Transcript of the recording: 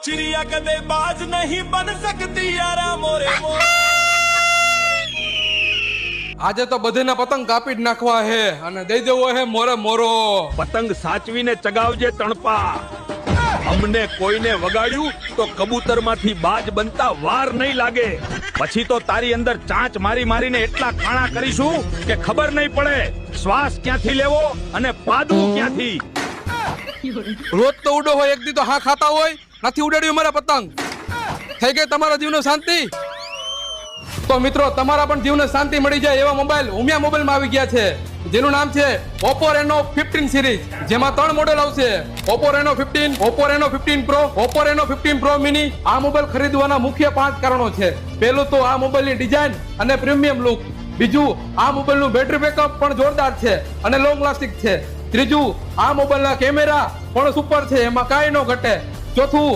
चिड़िया कदे बाज नहीं बन सकती यारा मोरे मोर। આજે તો બધેના પતંગ કાપી જ નાખવા હે અને દઈ દેવો હે મોરે મોરો. પતંગ સાચવીને ચગાવજે તણપા. અમને કોઈને વગાડ્યું તો કબૂતરમાંથી બાજ બનતા વાર નહીં લાગે. પછી તો તારી અંદર ચાંચ મારી મારીને એટલા ખાણા કરીશું કે ખબર નહીં પડે શ્વાસ ક્યાંથી લેવો અને પાદું ક્યાંથી. રોજ તો ઉડો હોય, એક દી તો હા ખાતા હોય. નથી ઉડાડ્યું મારા પતંગ. થઈ ગઈ તમારા જીવને શાંતિ? તો મિત્રો, તમારા પણ જીવને શાંતિ મળી જાય એવા મોબાઈલ ઉમિયા મોબાઈલમાં આવી ગયા છે, જેનું નામ છે Oppo Reno 15 સિરીઝ, જેમાં 3 મોડેલ આવશે: Oppo Reno 15, Oppo Reno 15 Pro, Oppo Reno 15 Pro Mini. આ મોબાઈલ ખરીદવાના મુખ્ય 5 કારણો છે. પહેલું તો આ મોબાઈલની ડિઝાઇન અને પ્રીમિયમ લુક. બીજું, આ મોબાઈલનું બેટરી બેકઅપ પણ જોરદાર છે અને લોંગ લાસ્ટિંગ છે. ત્રીજું, આ મોબાઈલના કેમેરા પણ સુપર છે, એમાં કાંઈ ન ઘટે. ચોથું,